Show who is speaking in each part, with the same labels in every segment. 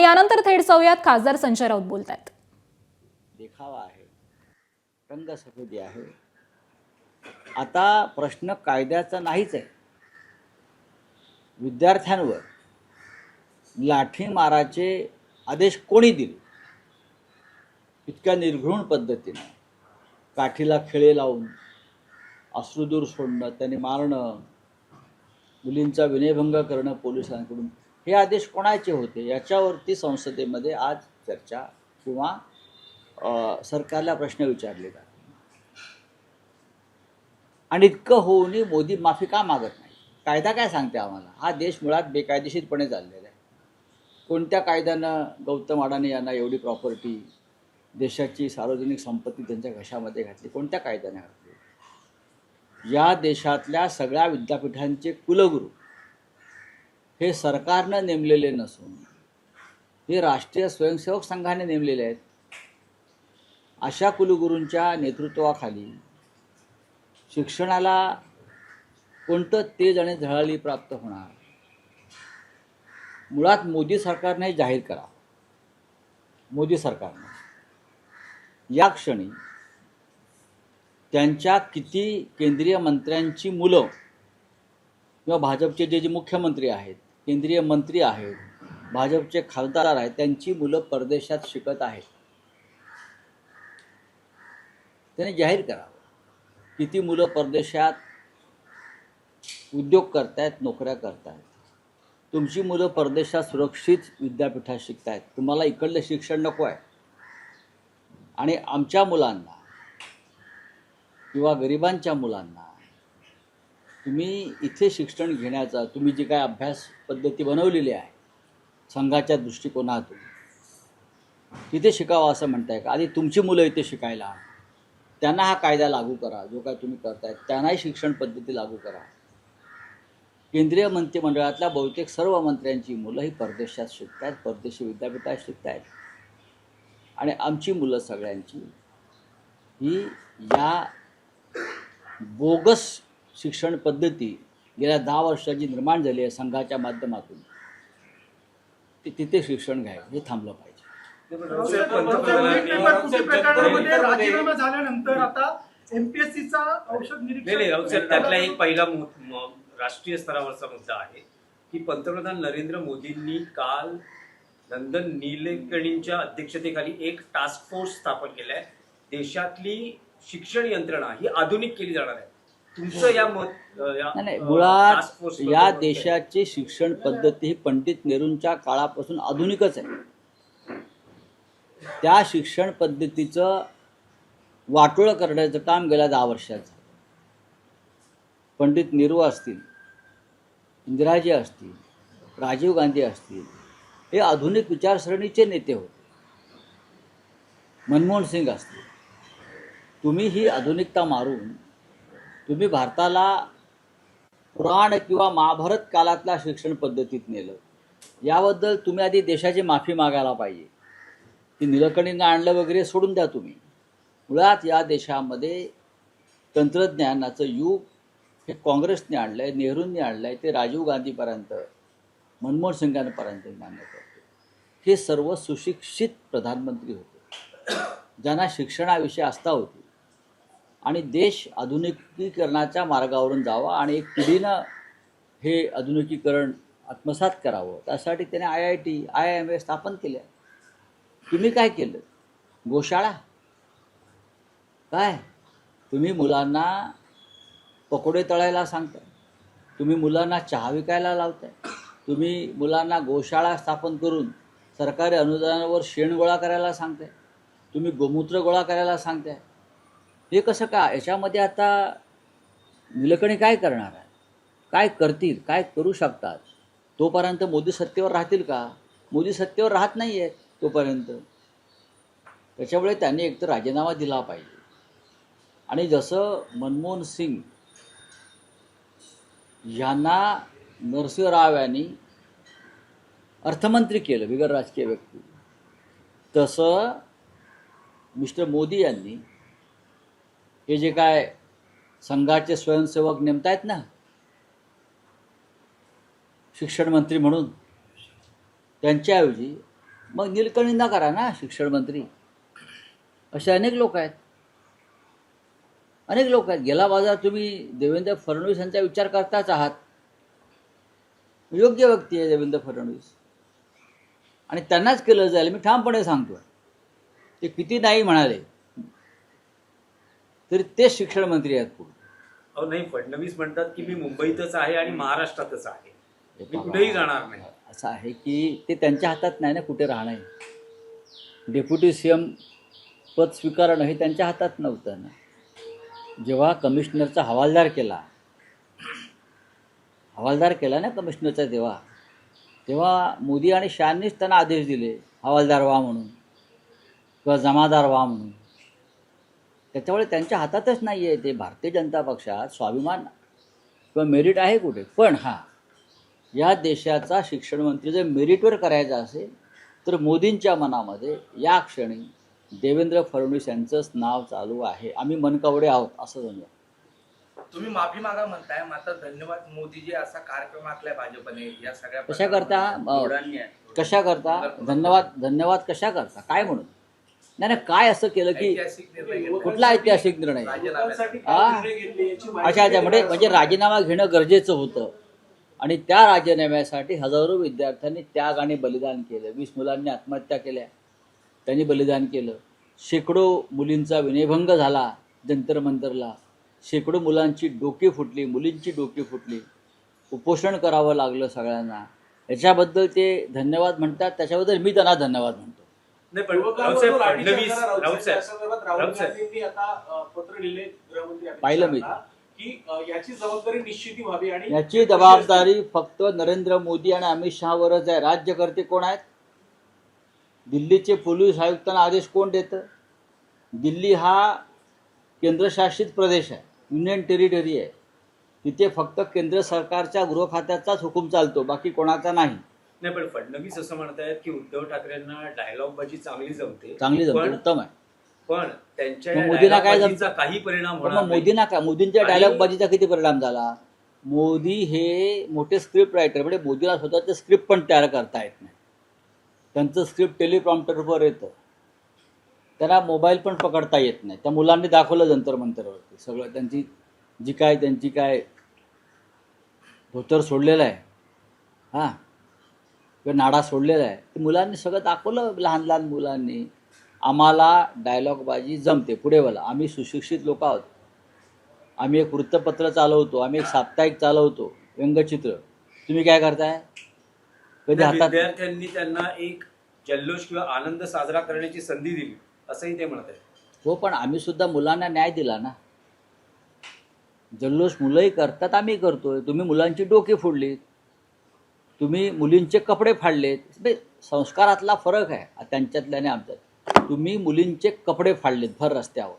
Speaker 1: यानंतर थेट जाऊयात खासदार संजय राऊत बोलतायत.
Speaker 2: देखावा आहे, रंगसफेदी आहे. आता प्रश्न कायद्याचा नाहीच आहे. विद्यार्थ्यांवर लाठी माराचे आदेश कोणी दिले? इतक्या निर्घृण पद्धतीने काठीला खिळे लावून अश्रुधूर सोडणं, त्यांनी मारणं, मुलींचा विनयभंग करणं पोलिसांकडून, हे आदेश कोणाचे होते? याच्यावरती संसदेमध्ये आज चर्चा किंवा सरकारला प्रश्न विचारले जातात. आणि इतकं होऊनही मोदी माफी का मागत नाही? कायदा काय सांगते आम्हाला? हा देश मुळात बेकायदेशीरपणे चाललेला आहे. कोणत्या कायद्यानं गौतम अडाणी यांना एवढी प्रॉपर्टी, देशाची सार्वजनिक संपत्ती त्यांच्या घशामध्ये घातली? कोणत्या कायद्याने घातली? या देशातल्या सगळ्या विद्यापीठांचे कुलगुरू हे सरकारनं नेमलेले नसून हे राष्ट्रीय स्वयंसेवक संघाने नेमलेले आहेत. अशा कुलगुरूंच्या नेतृत्वाखाली शिक्षणाला कोणतं तेज आणि झळाळी प्राप्त होणार? मुळात मोदी सरकारने जाहीर करा. मोदी सरकारने या क्षणी त्यांच्या किती केंद्रीय मंत्र्यांची मुलं किंवा भाजपचे जे मुख्यमंत्री आहेत, केंद्रीय मंत्री आहेत, भाजपचे खासदार आहेत, त्यांची मुलं परदेशात शिकत आहेत. त्याने जाहीर करावं. किती मुलं परदेशात उद्योग करतायत, नोकऱ्या करतायत. तुमची मुलं परदेशात सुरक्षित विद्यापीठात शिकतायत. तुम्हाला इकडलं शिक्षण नको आहे. आणि आमच्या मुलांना किंवा गरिबांच्या मुलांना तुम्ही इथे शिक्षण घेण्याचा, तुम्ही जी काय अभ्यास पद्धती बनवलेली आहे संघाच्या दृष्टिकोनातून, तिथे शिकावं असं म्हणताय का? आधी तुमची मुलं इथे शिकायला, त्यांना हा कायदा लागू करा. जो काय तुम्ही करतायत त्यांनाही शिक्षण पद्धती लागू करा. केंद्रीय मंत्रिमंडळातल्या बहुतेक सर्व मंत्र्यांची मुलं ही परदेशात शिकतायत, परदेशी विद्यापीठात शिकतायत. आणि आमची मुलं सगळ्यांची ही या बोगस शिक्षण पद्धती गेल्या 10 वर्षाची निर्माण झाली आहे संघाच्या माध्यमातून, तिथे शिक्षण घ्यायचं हे थांबलं पाहिजे.
Speaker 3: राजीनामा झाल्यानंतर आता एमपीएससीचा औषध निरीक्षण
Speaker 4: त्यातला एक पहिला राष्ट्रीय स्तरावरचा मुद्दा आहे की पंतप्रधान नरेंद्र मोदींनी काल नंदन नीलेकणींच्या अध्यक्षतेखाली एक टास्क फोर्स स्थापन केलाय. देशातली शिक्षण यंत्रणा ही आधुनिक केली जाणार आहे. तुमचं या
Speaker 2: नाही, मुळात या देशाची शिक्षण पद्धती ही पंडित नेहरूंच्या काळापासून आधुनिकच आहे. त्या शिक्षण पद्धतीचं वाटोळं करण्याचं काम गेल्या 10 वर्षात झालं. पंडित नेहरू असतील, इंदिराजी असतील, राजीव गांधी असतील, हे आधुनिक विचारसरणीचे नेते होते. मनमोहन सिंग असतील. तुम्ही ही आधुनिकता मारून तुम्ही भारताला पुराण किंवा महाभारत काळातल्या शिक्षण पद्धतीत नेलं. याबद्दल तुम्ही आधी देशाची माफी मागायला पाहिजे. ती निलकणींना आणलं वगैरे सोडून द्या तुम्ही. मुळात या देशामध्ये तंत्रज्ञानाचं युग हे काँग्रेसने आणलं आहे, नेहरूंनी आणलं आहे, ते राजीव गांधीपर्यंत, मनमोहन सिंगांपर्यंत मान्य करतो. हे सर्व सुशिक्षित प्रधानमंत्री होते ज्यांना शिक्षणाविषयी आस्था होती. आणि देश आधुनिकीकरणाच्या मार्गावरून जावा आणि एक पिढीनं हे आधुनिकीकरण आत्मसात करावं, त्यासाठी त्याने IIT, IIM स्थापन केल्या. तुम्ही काय केलं? गोशाळा काय? तुम्ही मुलांना पकोडे तळायला सांगताय, तुम्ही मुलांना चहा विकायला लावताय, तुम्ही मुलांना गोशाळा स्थापन करून सरकारी अनुदानावर शेण गोळा करायला सांगताय, तुम्ही गोमूत्र गोळा करायला सांगताय. हे कसं का? याच्यामध्ये आता निलकणी काय करणार आहे? काय करतील? काय करू शकतात? तोपर्यंत मोदी सत्तेवर राहतील का? मोदी सत्तेवर राहत नाही आहेत तोपर्यंत. त्याच्यामुळे त्यांनी एकतर राजीनामा दिला पाहिजे. आणि जसं मनमोहन सिंग यांना नरसिंह राव यांनी अर्थमंत्री केलं बिगर राजकीय व्यक्ती, तसं मिस्टर मोदी यांनी हे जे काय संघाचे स्वयंसेवक नेमतायत ना शिक्षण मंत्री म्हणून, त्यांच्याऐवजी मग निलकणींना करा ना शिक्षण मंत्री. असे अनेक लोक आहेत, अनेक लोक आहेत. गेला बाजार तुम्ही देवेंद्र फडणवीस यांचा विचार करताच आहात. योग्य व्यक्ती आहे देवेंद्र फडणवीस, आणि त्यांनाच केलं जाईल मी ठामपणे सांगतो. ते किती नाही म्हणाले तरी तेच शिक्षण मंत्री आहेत पुढे.
Speaker 4: अहो नाही, फडणवीस म्हणतात की मी मुंबईतच आहे आणि महाराष्ट्रातच आहे, मी कुठेही जाणार नाही.
Speaker 2: असं आहे की ते त्यांच्या हातात नाही ना कुठे राहणं. डेप्युटी सीएम पद स्वीकारणं हे त्यांच्या हातात नव्हतं ना. जेव्हा कमिशनरचा हवालदार केला ना कमिशनरचा, तेव्हा मोदी आणि शहांनीच त्यांना आदेश दिले हवालदार व्हा म्हणून किंवा जमादार व्हा म्हणून. त्याच्यामुळे त्यांच्या हातातच नाही आहे ते. भारतीय जनता पक्षात स्वाभिमान किंवा मेरिट आहे कुठे. पण या देशाचा शिक्षण मंत्री जर मेरिटवर करायचा असेल तर मोदींच्या मनामध्ये या क्षणी देवेंद्र फडणवीस यांचंच नाव चालू आहे. आम्ही मनकवडे आहोत असं समजा.
Speaker 5: तुम्ही माफी मागा म्हणताय, मात्र धन्यवाद मोदीजी असा कार्यक्रम आखलाय भाजपने या सगळ्या
Speaker 2: कशा करता धन्यवाद कशा करता काय म्हणून. नाही काय असं केलं की
Speaker 5: ऐतिहासिक निर्णय
Speaker 2: कुठला ऐतिहासिक निर्णय. अच्छा म्हणजे राजीनामा घेणं गरजेचं होतं आणि त्या राजीनाम्यासाठी हजारो विद्यार्थ्यांनी त्याग आणि बलिदान केलं. 20 मुलांनी आत्महत्या केल्या, त्यांनी बलिदान केलं. शेकडो मुलींचा विनयभंग झाला जंतर मंतरला. शेकडो मुलांची डोकी फुटली, मुलींची डोकी फुटली. उपोषण करावं लागलं सगळ्यांना. याच्याबद्दल ते धन्यवाद म्हणतात, त्याच्याबद्दल मी त्यांना धन्यवाद म्हणतो.
Speaker 4: नाही पण राऊतसाहेब फडणवीस
Speaker 2: पाहिलं मी
Speaker 3: की याची जबाबदारी निश्चिती व्हावी आणि
Speaker 2: याची जबाबदारी फक्त नरेंद्र मोदी आणि अमित शहावरच आहे. राज्यकर्ते कोण आहेत? दिल्लीचे पोलीस आयुक्तांना आदेश कोण देतं? दिल्ली हा केंद्रशासित प्रदेश आहे, युनियन टेरिटरी आहे. तिथे फक्त केंद्र सरकारच्या गृह खात्याचाच हुकूम चालतो, बाकी कोणाचा नाही.
Speaker 4: नाही पण फडणवीस असं म्हणतायत की उद्धव ठाकरेंना डायलॉग बाजी चांगली जमते,
Speaker 2: उत्तम आहे.
Speaker 4: पण त्यांच्या
Speaker 2: मग मोदींना काय
Speaker 4: dialogue काही परिणाम होणार
Speaker 2: मग
Speaker 4: नाही.
Speaker 2: मोदींच्या डायलॉग बाजीचा किती परिणाम झाला? मोदी हे मोठे स्क्रिप्ट रायटर, म्हणजे मोदीला स्वतःचं स्क्रिप्ट पण तयार करता येत नाही. त्यांचं स्क्रिप्ट टेलिप्रॉम्प्टरवर येतं, त्यांना मोबाईल पण पकडता येत नाही. त्या मुलांनी दाखवलं जंतर मंतरवरती सगळं. त्यांची काय धोतर सोडलेलं आहे किंवा नाडा सोडलेला आहे, ते मुलांनी सगळं दाखवलं. लहान मुलांनी. आम्हाला डायलॉगबाजी जमते. पुढे बोला. आम्ही सुशिक्षित लोक आहोत. आम्ही एक वृत्तपत्र चालवतो, आम्ही एक साप्ताहिक चालवतो, व्यंगचित्र. तुम्ही काय करताय? कधी हातात
Speaker 4: विद्यार्थ्यांनी त्यांना एक जल्लोष किंवा आनंद साजरा करण्याची संधी दिली असंही ते म्हणत आहेत.
Speaker 2: हो, पण आम्ही सुद्धा मुलांना न्याय दिला ना. जल्लोष मुलंही करतात, आम्ही करतोय. तुम्ही मुलांची डोकी फोडलीत, तुम्ही मुलींचे कपडे फाडलेत. संस्कारातला फरक आहे त्यांच्यातल्या आणि आमच्यात. तुम्ही मुलींचे कपडे फाडलेत भर रस्त्यावर,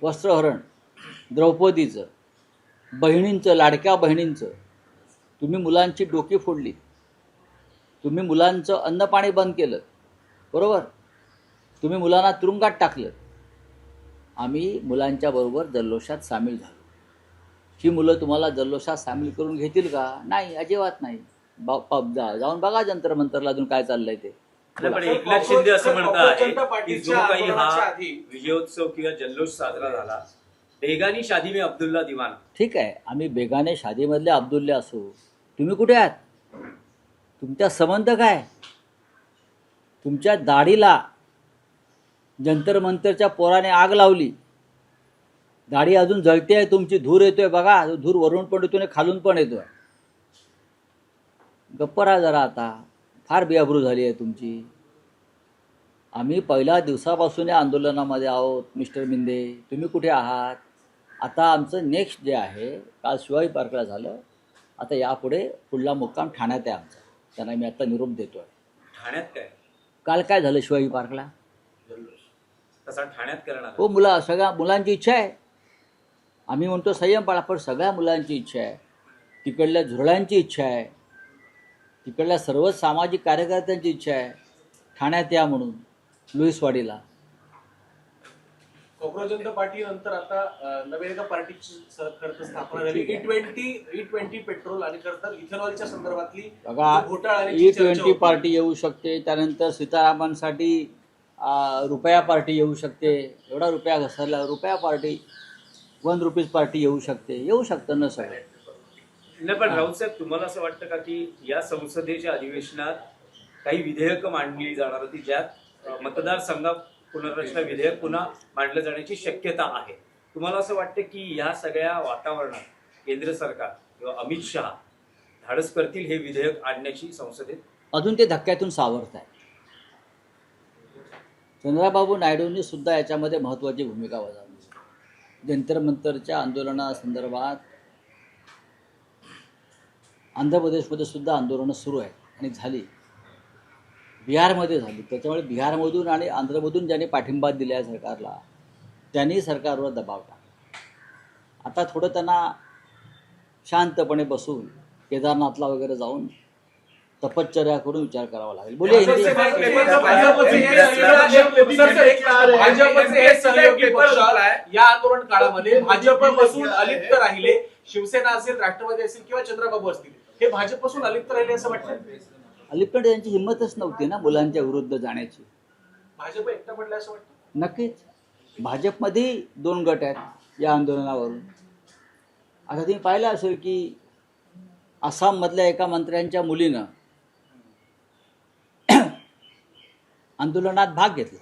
Speaker 2: वस्त्रहरण, द्रौपदीचं, बहिणींचं, लाडक्या बहिणींचं. तुम्ही मुलांची डोकी फोडलीत, तुम्ही मुलांचं अन्नपाणी बंद केलं, बरोबर. तुम्ही मुलांना तुरुंगात टाकलं. आम्ही मुलांच्या बरोबर जल्लोषात सामील झालो. ही मुलं तुम्हाला जल्लोषात सामील करून घेतील का? नाही, अजिबात नाही. जाऊन बघा जंतर मंतरला अजून काय चाललंय ते.
Speaker 4: पण एकनाथ शिंदे असं म्हणत आहे की जो काही हा विजयोत्सव किंवा जल्लोष साजरा झाला, बेगानी शादी में अब्दुल्ला दिवाना.
Speaker 2: ठीक आहे, आम्ही बेगाने शादीमधले अब्दुल्ले असू. तुम्ही कुठे आहात? तुमचा संबंध काय? तुमच्या दाढीला जंतर मंतरच्या पोराने आग लावली. दाढी अजून जळते आहे तुमची. धूर येतोय बघा. धूर वरून पण येतोय, खालून पण येतोय. गप्प राहा जरा आता. फार बेअब्रू झाली आहे तुमची. आम्ही पहिल्या दिवसापासून या आंदोलनामध्ये आहोत. मिस्टर मिंदे, तुम्ही कुठे आहात? आता आमचं नेक्स्ट जे आहे, काल शिवाजी पार्कला झालं, आता यापुढे पुढला मुक्काम ठाण्यात आहे आमचा. त्यांना मी आता निरोप देतोय.
Speaker 4: ठाण्यात काय?
Speaker 2: काल काय झालं शिवाजी पार्कला?
Speaker 4: तसा ठाण्यात करणार.
Speaker 2: हो, सगळ्या मुलांची इच्छा आहे. आम्ही म्हणतो संयम पाळा, पण सगळ्या मुलांची इच्छा आहे. तिकडल्या झुरळ्यांची इच्छा आहे, तिकडल्या सर्वच सामाजिक कार्यकर्त्यांची इच्छा आहे ठाण्यात या म्हणून, लुईसवाडीला.
Speaker 3: कॉक्रोच जनता पार्टी नंतर आता नवीन एका पार्टीची खरं तर स्थापना झाली. E20 पेट्रोल आणि खरं तर इथेनॉलच्या संदर्भातली
Speaker 2: बघा,
Speaker 3: जो घोटाळ्याची चर्चा
Speaker 2: E20
Speaker 3: होती.
Speaker 2: पार्टी येऊ शकते, त्यानंतर सीतारामांसाठी रुपया पार्टी येऊ शकते. एवढा रुपया घसरला, रुपया पार्टी, ₹1 पार्टी येऊ शकतं ना सगळं.
Speaker 4: नाही, पण राऊत साहेब, तुम्हाला असं वाटतं का की या संसदेच्या अधिवेशनात काही विधेयकं मांडली जाणार होती ज्यात मतदारसंघ पुनर्रचना विधेयक पुन्हा मांडलं जाण्याची शक्यता आहे? तुम्हाला असं वाटतं की या सगळ्या वातावरणात केंद्र सरकार किंवा अमित शहा धाडस करतील हे विधेयक आणण्याची संसदेत?
Speaker 2: अजून ते धक्क्यातून सावरत आहे. चंद्राबाबू नायडूंनी सुद्धा याच्यामध्ये महत्त्वाची भूमिका बजावली. जंतर मंतरच्या आंदोलनासंदर्भात आंध्र प्रदेशमध्ये सुद्धा आंदोलनं सुरू आहेत आणि झाली, बिहारमध्ये झाली. त्याच्यामुळे बिहारमधून आणि आंध्रमधून ज्यांनी पाठिंबा दिला आहे सरकारला, त्यांनी सरकारवर दबाव टाकला. आता थोडं त्यांना शांतपणे बसून केदारनाथला वगैरे जाऊन तपश्चर्या करून विचार करावा लागेल. बोलिए हिंदी.
Speaker 3: भाजपचे हे सहयोगी पक्ष या आंदोलन काळामध्ये भाजपपासून अलिप्त राहिले. शिवसेना असेल, राष्ट्रवादी असेल किंवा चंद्रबाबू असतील, हे भाजपपासून अलिप्त राहिले असं वाटतं?
Speaker 2: अलीकडे त्यांची हिंमतच नव्हती ना मुलांच्या विरुद्ध जाण्याची.
Speaker 3: भाजप एकटा पडला असं वाटतं?
Speaker 2: नक्कीच. भाजपमध्ये 2 गट आहेत या आंदोलनावरून. आता तुम्ही पाहिलं असेल की आसाममधल्या एका मंत्र्यांच्या मुलीनं आंदोलनात भाग घेतला.